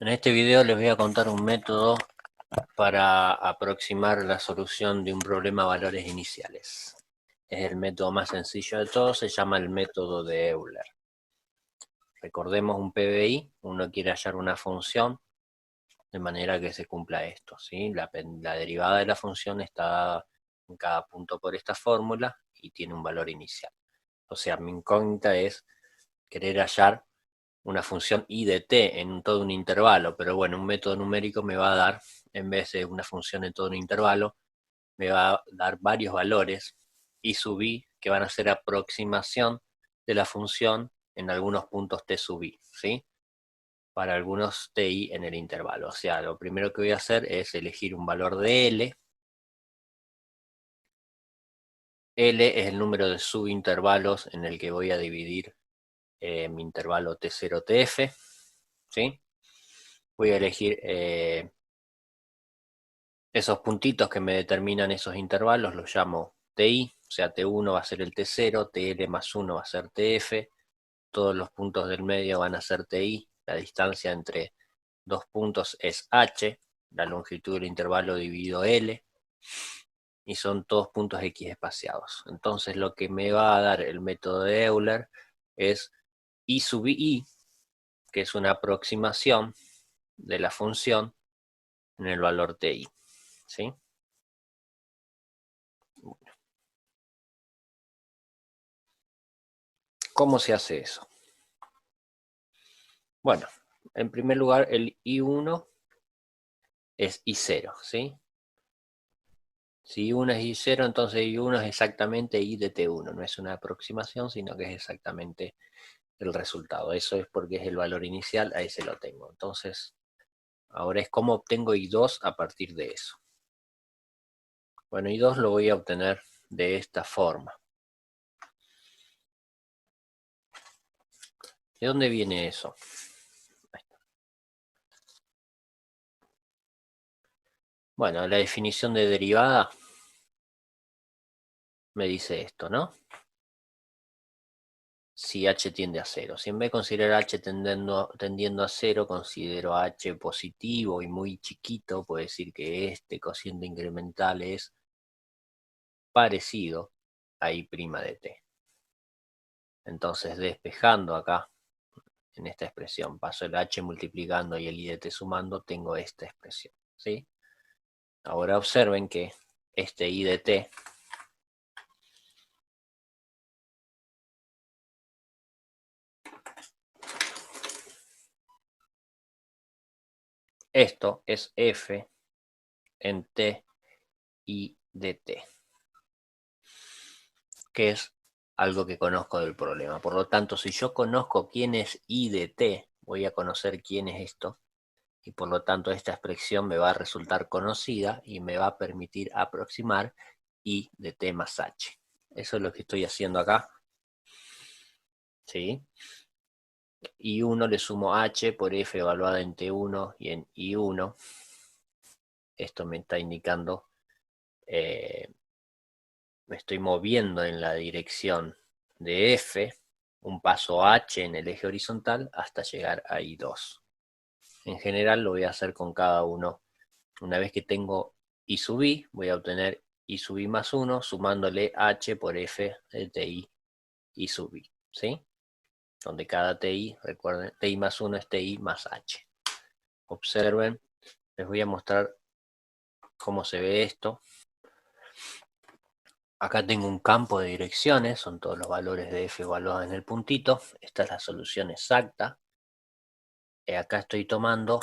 En este video les voy a contar un método para aproximar la solución de un problema a valores iniciales. Es el método más sencillo de todos, se llama el método de Euler. Recordemos un PBI, uno quiere hallar una función de manera que se cumpla esto, ¿sí? La derivada de la función está dada en cada punto por esta fórmula y tiene un valor inicial. O sea, mi incógnita es querer hallar una función i de t en todo un intervalo, pero bueno, un método numérico me va a dar, en vez de una función en todo un intervalo, me va a dar varios valores i sub i que van a ser aproximación de la función en algunos puntos t sub i, ¿sí? Para algunos ti en el intervalo. O sea, lo primero que voy a hacer es elegir un valor de L. L es el número de subintervalos en el que voy a dividir mi intervalo T0, TF, ¿sí? Voy a elegir esos puntitos que me determinan esos intervalos, los llamo TI, o sea, T1 va a ser el T0, TL más 1 va a ser TF, todos los puntos del medio van a ser TI, la distancia entre dos puntos es H, la longitud del intervalo dividido L, y son todos puntos X espaciados. Entonces lo que me va a dar el método de Euler es I sub I, que es una aproximación de la función en el valor TI, ¿sí? ¿Cómo se hace eso? Bueno, en primer lugar el I1 es I0, ¿sí? Si I1 es I0, entonces I1 es exactamente I de T1, no es una aproximación, sino que es exactamente el resultado. Eso es porque es el valor inicial, ahí se lo tengo. Entonces, ahora es cómo obtengo I2 a partir de eso. Bueno, I2 lo voy a obtener de esta forma. ¿De dónde viene eso? Bueno, la definición de derivada me dice esto, ¿no? Si h tiende a 0. Si en vez de considerar h tendiendo a 0, considero h positivo y muy chiquito, puedo decir que este cociente incremental es parecido a i' de t. Entonces, despejando acá, en esta expresión, paso el h multiplicando y el i de t sumando, tengo esta expresión, ¿sí? Ahora observen que este i de t esto es f en t i de t, que es algo que conozco del problema. Por lo tanto, si yo conozco quién es i de t, voy a conocer quién es esto, y por lo tanto esta expresión me va a resultar conocida y me va a permitir aproximar i de t más h. Eso es lo que estoy haciendo acá, ¿sí? I1 le sumo h por f evaluada en T1 y en I1. Esto me está indicando, me estoy moviendo en la dirección de f, un paso h en el eje horizontal hasta llegar a I2. En general lo voy a hacer con cada uno. Una vez que tengo I sub i, voy a obtener I sub i más 1 sumándole h por f de ti I sub i, ¿sí? Donde cada ti, recuerden, ti más 1 es ti más h. Observen, les voy a mostrar cómo se ve esto. Acá tengo un campo de direcciones, son todos los valores de f evaluados en el puntito. Esta es la solución exacta. Acá estoy tomando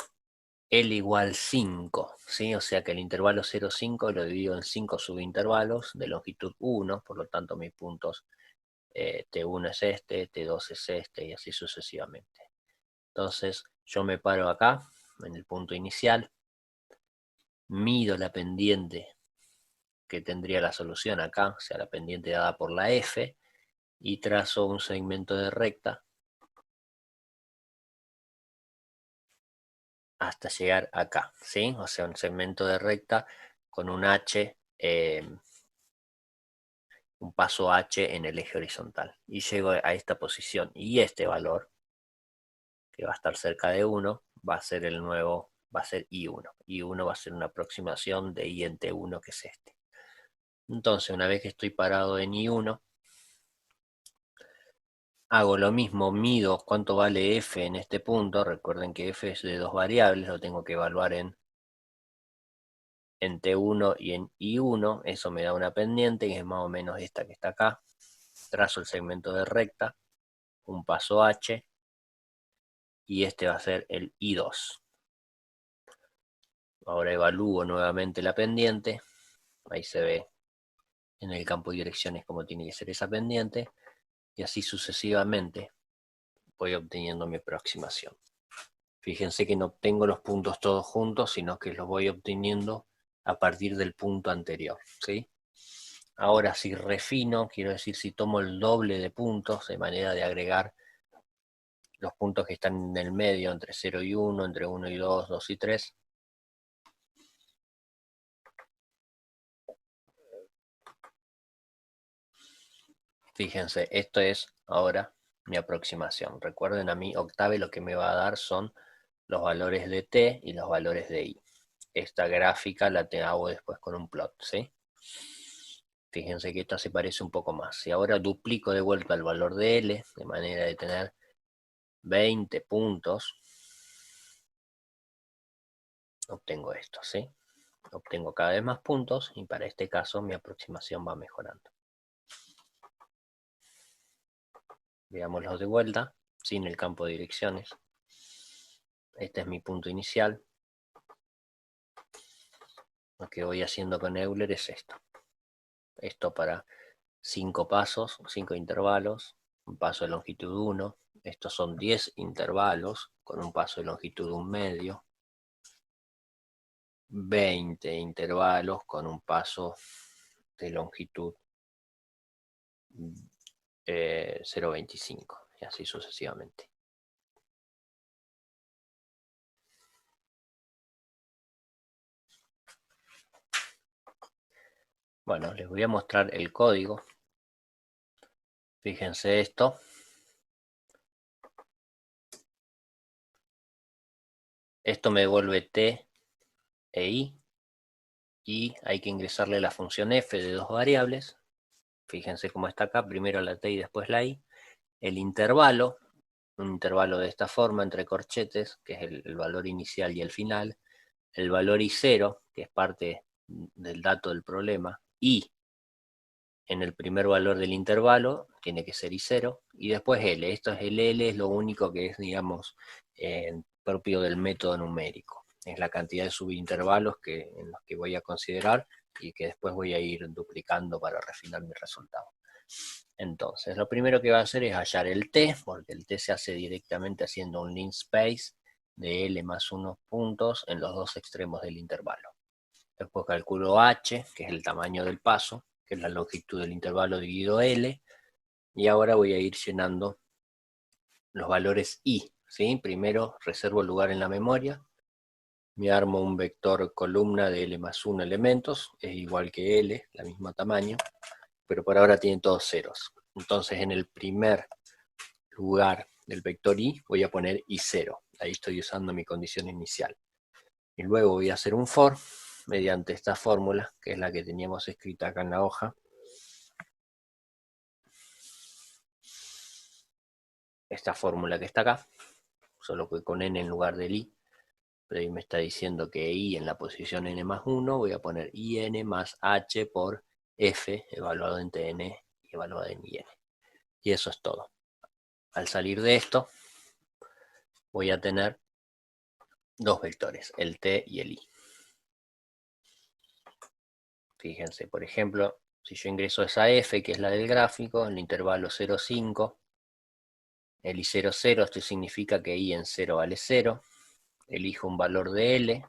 L igual 5, ¿sí? O sea que el intervalo 0, 5 lo divido en 5 subintervalos de longitud 1, por lo tanto mis puntos T1 es este, T2 es este y así sucesivamente. Entonces yo me paro acá, en el punto inicial, mido la pendiente que tendría la solución acá, o sea la pendiente dada por la F, y trazo un segmento de recta hasta llegar acá, ¿sí? O sea, un segmento de recta con un H, un paso H en el eje horizontal. Y llego a esta posición. Y este valor, que va a estar cerca de 1, va a ser el nuevo, va a ser I1. I1 va a ser una aproximación de I en T1, que es este. Entonces, una vez que estoy parado en I1, hago lo mismo, mido cuánto vale F en este punto. Recuerden que F es de dos variables, lo tengo que evaluar en T1 y en I1. Eso me da una pendiente, que es más o menos esta que está acá. Trazo el segmento de recta, un paso H, y este va a ser el I2. Ahora evalúo nuevamente la pendiente. Ahí se ve en el campo de direcciones cómo tiene que ser esa pendiente. Y así sucesivamente voy obteniendo mi aproximación. Fíjense que no obtengo los puntos todos juntos, sino que los voy obteniendo a partir del punto anterior, ¿sí? Ahora, si refino, quiero decir, si tomo el doble de puntos, de manera de agregar los puntos que están en el medio, entre 0 y 1, entre 1 y 2, 2 y 3. Fíjense, esto es ahora mi aproximación. Recuerden, a mí Octave lo que me va a dar son los valores de T y los valores de I. Esta gráfica la te hago después con un plot, ¿sí? Fíjense que esta se parece un poco más. Si ahora duplico de vuelta el valor de L, de manera de tener 20 puntos, obtengo esto, ¿sí? Obtengo cada vez más puntos y para este caso mi aproximación va mejorando. Veámoslo de vuelta, sin el campo de direcciones. Este es mi punto inicial. Lo que voy haciendo con Euler es esto. Esto para 5 pasos, 5 intervalos, un paso de longitud 1. Estos son 10 intervalos con un paso de longitud 1 medio. 20 intervalos con un paso de longitud 0,25 y así sucesivamente. Bueno, les voy a mostrar el código. Fíjense esto. Esto me devuelve T e I. Y hay que ingresarle la función f de dos variables. Fíjense cómo está acá, primero la T y después la I. El intervalo, un intervalo de esta forma entre corchetes, que es el valor inicial y el final. El valor I0, que es parte del dato del problema. Y en el primer valor del intervalo tiene que ser I0. Y después L. Esto es el L, es lo único que es, digamos, propio del método numérico. Es la cantidad de subintervalos en los que voy a considerar y que después voy a ir duplicando para refinar mi resultado. Entonces, lo primero que va a hacer es hallar el T, porque el T se hace directamente haciendo un linspace de L más unos puntos en los dos extremos del intervalo. Después calculo H, que es el tamaño del paso, que es la longitud del intervalo dividido L, y ahora voy a ir llenando los valores I, ¿sí? Primero reservo el lugar en la memoria, me armo un vector columna de L más 1 elementos, es igual que L, la misma tamaño, pero por ahora tienen todos ceros. Entonces en el primer lugar del vector I voy a poner I0, ahí estoy usando mi condición inicial. Y luego voy a hacer un for mediante esta fórmula, que es la que teníamos escrita acá en la hoja. Esta fórmula que está acá, solo que con n en lugar del i, pero ahí me está diciendo que i en la posición n más 1, voy a poner in más h por f evaluado en tn y evaluado en in. Y eso es todo. Al salir de esto, voy a tener dos vectores, el t y el i. Fíjense, por ejemplo, si yo ingreso esa f, que es la del gráfico, en el intervalo 0, 5, el i0, 0, esto significa que i en 0 vale 0. Elijo un valor de L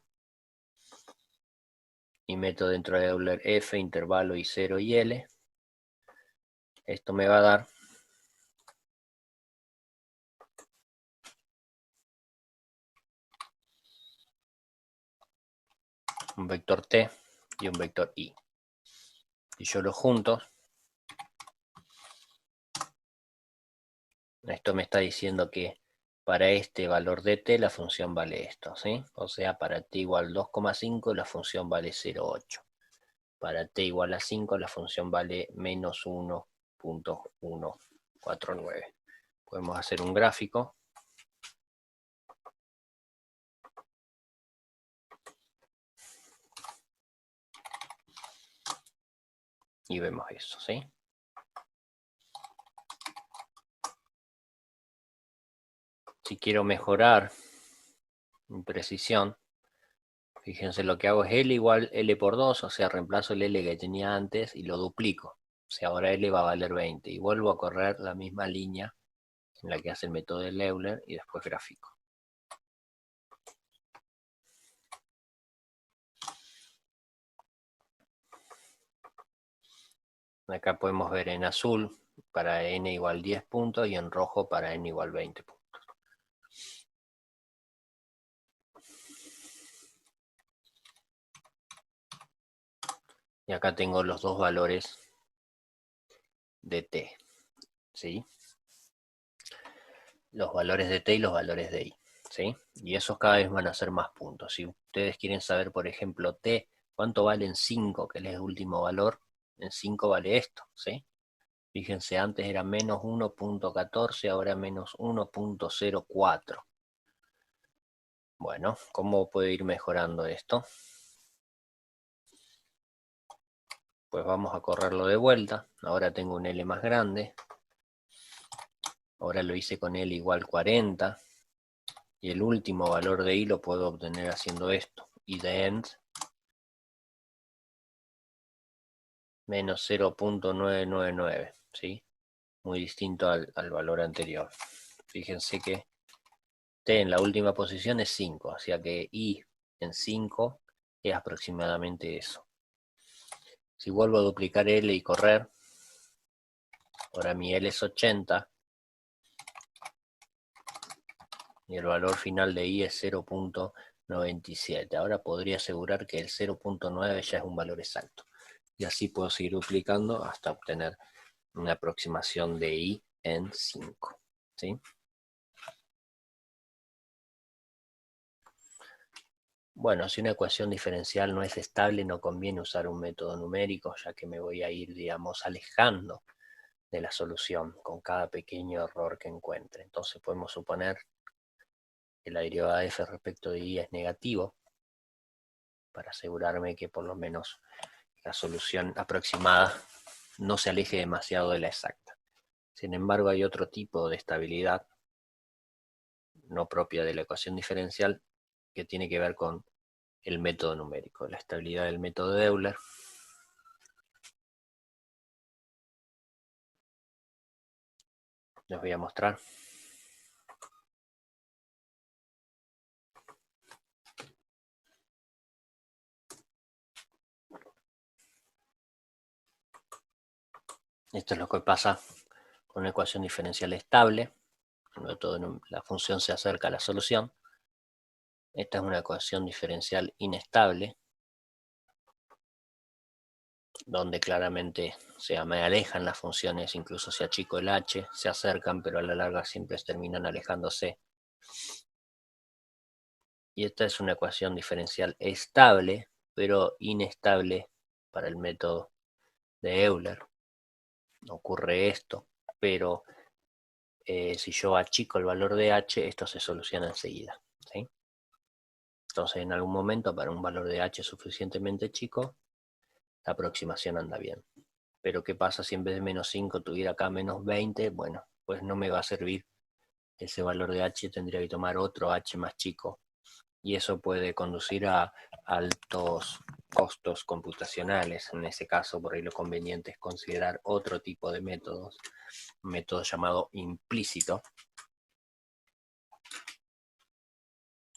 y meto dentro de Euler F, intervalo I0 y L. Esto me va a dar un vector T y un vector I. Si yo los junto, esto me está diciendo que Para este valor de t la función vale esto, ¿sí? O sea, para t igual 2,5 la función vale 0,8. Para t igual a 5 la función vale menos 1.149. Podemos hacer un gráfico. Y vemos eso, ¿sí? Si quiero mejorar mi precisión, fíjense, lo que hago es L igual L por 2, o sea, reemplazo el L que tenía antes y lo duplico. O sea, ahora L va a valer 20 y vuelvo a correr la misma línea en la que hace el método de Euler y después gráfico. Acá podemos ver en azul para n igual 10 puntos y en rojo para n igual 20 puntos. Y acá tengo los dos valores de t, ¿sí? Los valores de t y los valores de i, ¿sí? Y esos cada vez van a ser más puntos. Si ustedes quieren saber, por ejemplo, t, ¿cuánto vale en 5? Que es el último valor. En 5 vale esto, ¿sí? Fíjense, antes era menos 1.14, ahora menos 1.04. Bueno, ¿cómo puede ir mejorando esto? Pues vamos a correrlo de vuelta. Ahora tengo un L más grande. Ahora lo hice con L igual 40. Y el último valor de I lo puedo obtener haciendo esto. Y de end menos 0.999. ¿Sí? Muy distinto al valor anterior. Fíjense que T en la última posición es 5. O sea que I en 5 es aproximadamente eso. Si vuelvo a duplicar L y correr, ahora mi L es 80 y el valor final de I es 0.97. Ahora podría asegurar que el 0.9 ya es un valor exacto. Y así puedo seguir duplicando hasta obtener una aproximación de I en 5. ¿Sí? Bueno, si una ecuación diferencial no es estable, no conviene usar un método numérico, ya que me voy a ir, digamos, alejando de la solución con cada pequeño error que encuentre. Entonces podemos suponer que la derivada de f respecto de y es negativo, para asegurarme que por lo menos la solución aproximada no se aleje demasiado de la exacta. Sin embargo, hay otro tipo de estabilidad no propia de la ecuación diferencial que tiene que ver con el método numérico, la estabilidad del método de Euler. Les voy a mostrar. Esto es lo que pasa con una ecuación diferencial estable. La función se acerca a la solución. Esta es una ecuación diferencial inestable, donde claramente me alejan las funciones, incluso si achico el h, se acercan, pero a la larga siempre terminan alejándose. Y esta es una ecuación diferencial estable, pero inestable para el método de Euler. Ocurre esto, pero si yo achico el valor de h, esto se soluciona enseguida, ¿sí? Entonces, en algún momento, para un valor de h suficientemente chico, la aproximación anda bien. Pero ¿qué pasa si en vez de menos 5 tuviera acá menos 20? Bueno, pues no me va a servir ese valor de h, tendría que tomar otro h más chico. Y eso puede conducir a altos costos computacionales. En ese caso, por ahí lo conveniente es considerar otro tipo de métodos, un método llamado implícito,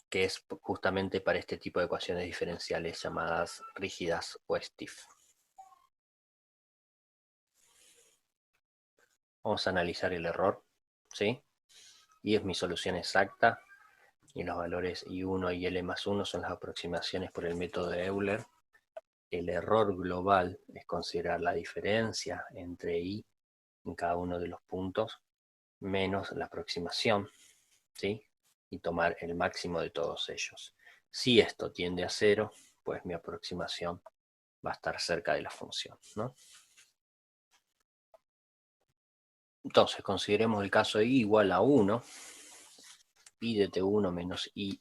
que es justamente para este tipo de ecuaciones diferenciales llamadas rígidas o stiff. Vamos a analizar el error, ¿sí? Y es mi solución exacta, y los valores I1 y L más 1 son las aproximaciones por el método de Euler. El error global es considerar la diferencia entre I en cada uno de los puntos menos la aproximación. ¿sí? Y tomar el máximo de todos ellos. Si esto tiende a 0, pues mi aproximación va a estar cerca de la función, ¿no? Entonces, consideremos el caso de i igual a 1, i de t1 menos i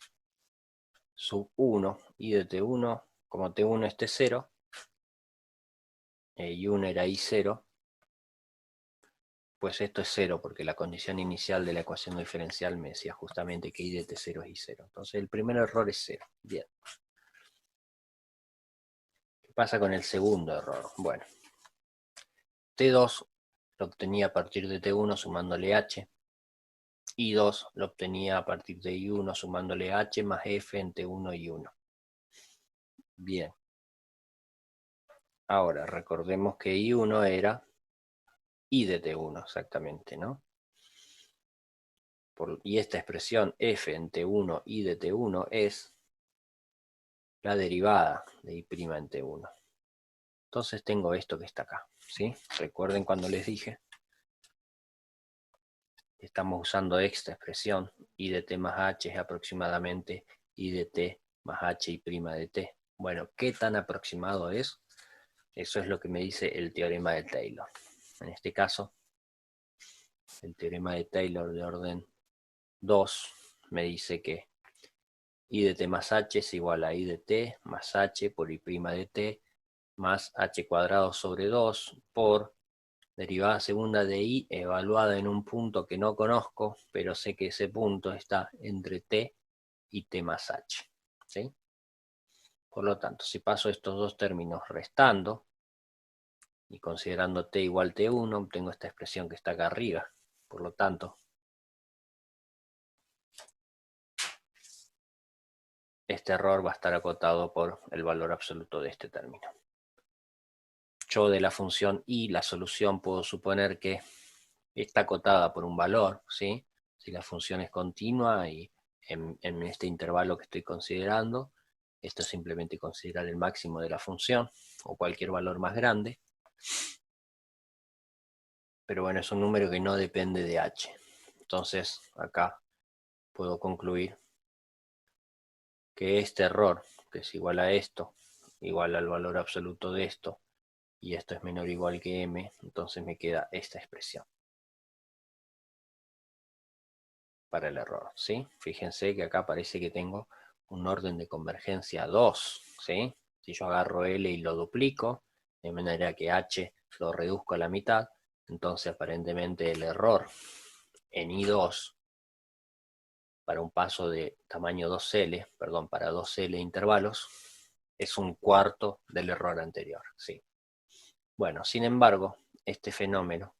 sub 1, i de t1, como t1 es t0, y 1 era i0, pues esto es 0, porque la condición inicial de la ecuación diferencial me decía justamente que i de t0 es i0. Entonces el primer error es 0. Bien. ¿Qué pasa con el segundo error? Bueno, t2 lo obtenía a partir de t1 sumándole h, i2 lo obtenía a partir de i1 sumándole h más f en t1 y 1. Bien. Ahora, recordemos que i1 era i de t1 exactamente, ¿no? Y esta expresión f en t1 i de t1 es la derivada de i' en t1. Entonces tengo esto que está acá, ¿sí? Recuerden cuando les dije, estamos usando esta expresión, i de t más h es aproximadamente i de t más h y prima de t. Bueno, ¿qué tan aproximado es? Eso es lo que me dice el teorema de Taylor. En este caso, el teorema de Taylor de orden 2 me dice que i de t más h es igual a i de t más h por i' de t más h cuadrado sobre 2 por derivada segunda de i evaluada en un punto que no conozco, pero sé que ese punto está entre t y t más h, ¿sí? Por lo tanto, si paso estos dos términos restando y considerando t igual t1, obtengo esta expresión que está acá arriba. Por lo tanto, este error va a estar acotado por el valor absoluto de este término. Yo de la función y la solución puedo suponer que está acotada por un valor, ¿sí? Si la función es continua y en este intervalo que estoy considerando, esto es simplemente considerar el máximo de la función o cualquier valor más grande. Pero bueno, es un número que no depende de h. Entonces acá puedo concluir que este error, que es igual a esto, igual al valor absoluto de esto, y esto es menor o igual que m, entonces me queda esta expresión para el error, ¿sí? Fíjense que acá parece que tengo un orden de convergencia 2, ¿sí? Si yo agarro L y lo duplico, de manera que H lo reduzco a la mitad, entonces aparentemente el error en I2 para un paso de tamaño 2L, perdón, para 2L intervalos, es un cuarto del error anterior, ¿sí? Bueno, sin embargo, este fenómeno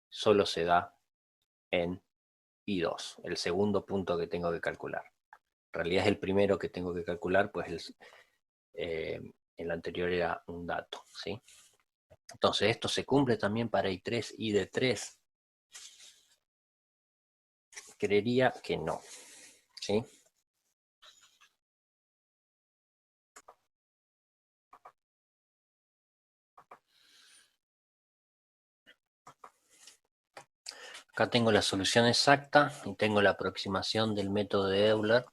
solo se da en I2, el segundo punto que tengo que calcular. En realidad es el primero que tengo que calcular, pues el anterior era un dato, ¿sí? Entonces esto se cumple también para I3 y D3. Creería que no, ¿sí? Acá tengo la solución exacta y tengo la aproximación del método de Euler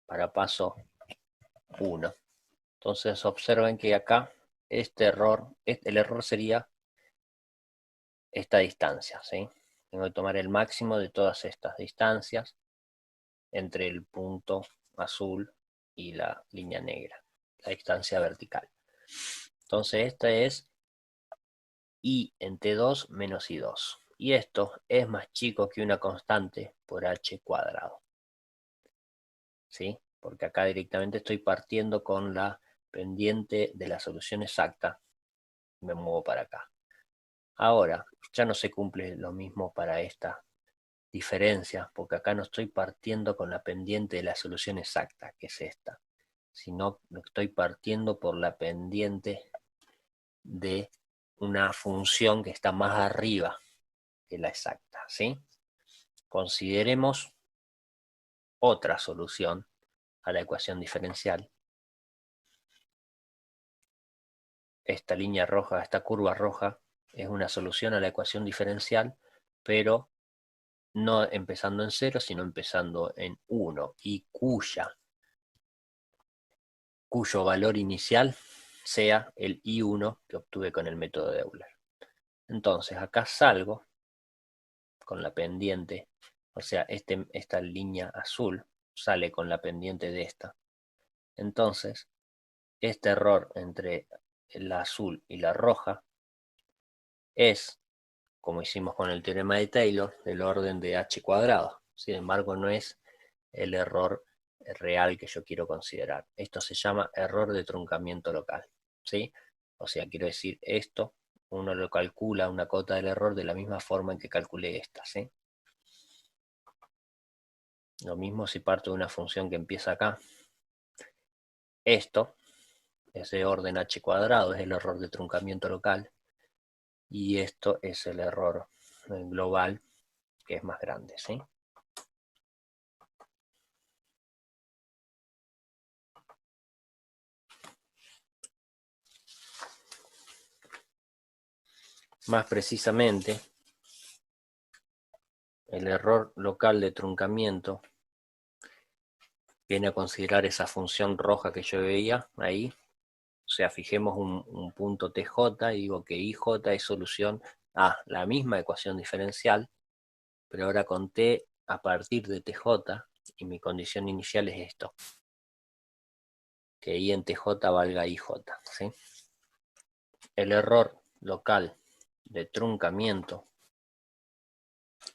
para paso 1. Entonces observen que acá este error, el error sería esta distancia, ¿sí? Tengo que tomar el máximo de todas estas distancias entre el punto azul y la línea negra, la distancia vertical. Entonces esta es I en T2 menos I2. Y esto es más chico que una constante por h cuadrado, ¿sí? Porque acá directamente estoy partiendo con la pendiente de la solución exacta. Me muevo para acá. Ahora, ya no se cumple lo mismo para esta diferencia, porque acá no estoy partiendo con la pendiente de la solución exacta, que es esta, sino estoy partiendo por la pendiente de una función que está más arriba que la exacta, ¿sí? Consideremos otra solución a la ecuación diferencial. Esta línea roja, esta curva roja, es una solución a la ecuación diferencial, pero no empezando en 0, sino empezando en 1, y cuyo valor inicial sea el I1 que obtuve con el método de Euler. Entonces acá salgo con la pendiente, o sea, esta línea azul sale con la pendiente de esta. Entonces, este error entre la azul y la roja es, como hicimos con el teorema de Taylor, del orden de h cuadrado. Sin embargo, no es el error real que yo quiero considerar. Esto se llama error de truncamiento local, ¿sí? O sea, quiero decir, esto uno lo calcula, una cota del error, de la misma forma en que calculé esta, ¿sí? Lo mismo si parto de una función que empieza acá. Esto es de orden h cuadrado, es el error de truncamiento local, y esto es el error global, que es más grande, ¿sí? Más precisamente, el error local de truncamiento viene a considerar esa función roja que yo veía ahí. O sea, fijemos un punto TJ y digo que IJ es solución a la misma ecuación diferencial, pero ahora con T a partir de TJ, y mi condición inicial es esto, que I en TJ valga IJ, ¿sí? El error local de truncamiento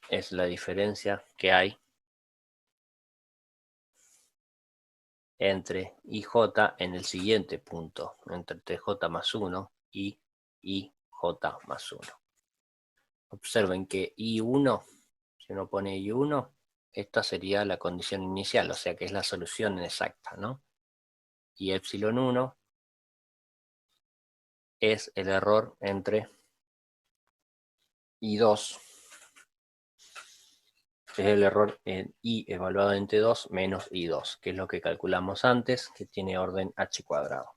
es la diferencia que hay entre IJ en el siguiente punto, entre TJ más 1 y IJ más 1. Observen que I1, si uno pone I1, esta sería la condición inicial, o sea que es la solución exacta, ¿no? Y epsilon 1 es el error entre I2, es el error en I evaluado en T2 menos I2, que es lo que calculamos antes, que tiene orden h cuadrado.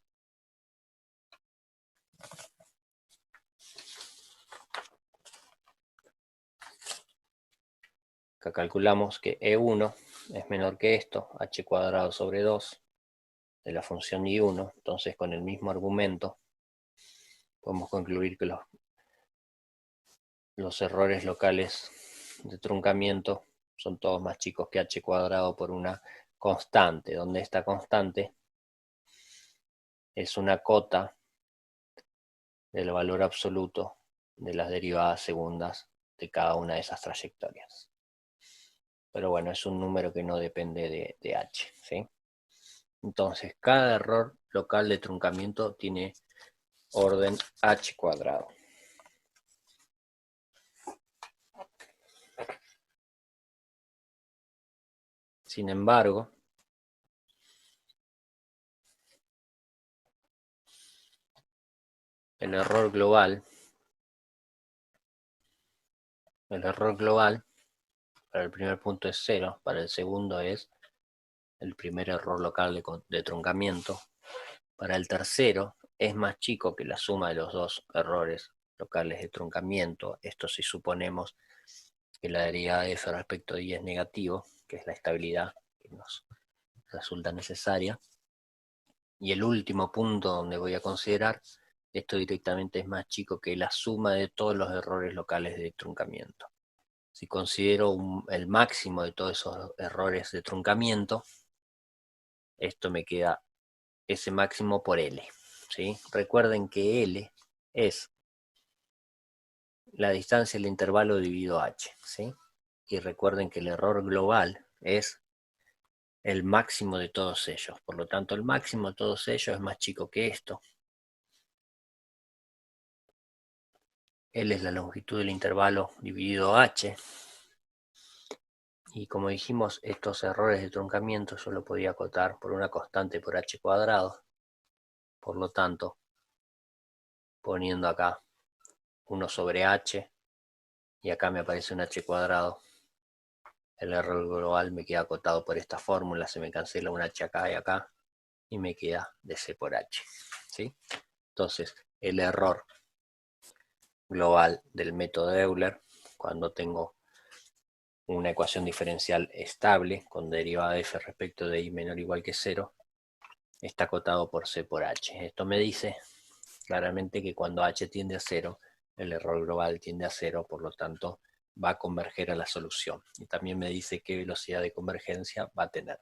Acá calculamos que E1 es menor que esto, h cuadrado sobre 2 de la función I1, entonces con el mismo argumento podemos concluir que los errores locales de truncamiento son todos más chicos que h cuadrado por una constante, donde esta constante es una cota del valor absoluto de las derivadas segundas de cada una de esas trayectorias. Pero bueno, es un número que no depende de h, ¿sí? Entonces, cada error local de truncamiento tiene orden h cuadrado. Sin embargo, el error global para el primer punto es 0, para el segundo es el primer error local de truncamiento, para el tercero es más chico que la suma de los dos errores locales de truncamiento. Esto si suponemos que la derivada de f respecto de y es negativo, que es la estabilidad que nos resulta necesaria. Y el último punto donde voy a considerar, esto directamente es más chico que la suma de todos los errores locales de truncamiento. Si considero el máximo de todos esos errores de truncamiento, esto me queda ese máximo por L, ¿sí? Recuerden que L es la distancia del intervalo dividido h, ¿sí? Y recuerden que el error global es el máximo de todos ellos. Por lo tanto, el máximo de todos ellos es más chico que esto. L es la longitud del intervalo dividido h. Y como dijimos, estos errores de truncamiento yo lo podía acotar por una constante por h cuadrado. Por lo tanto, poniendo acá 1 sobre h, y acá me aparece un h cuadrado, el error global me queda acotado por esta fórmula, se me cancela un h acá y acá, y me queda dc por h, ¿sí? Entonces, el error global del método de Euler, cuando tengo una ecuación diferencial estable con derivada de f respecto de i menor o igual que 0 está acotado por c por h. Esto me dice claramente que cuando h tiende a 0, el error global tiende a 0, por lo tanto va a converger a la solución. Y también me dice qué velocidad de convergencia va a tener.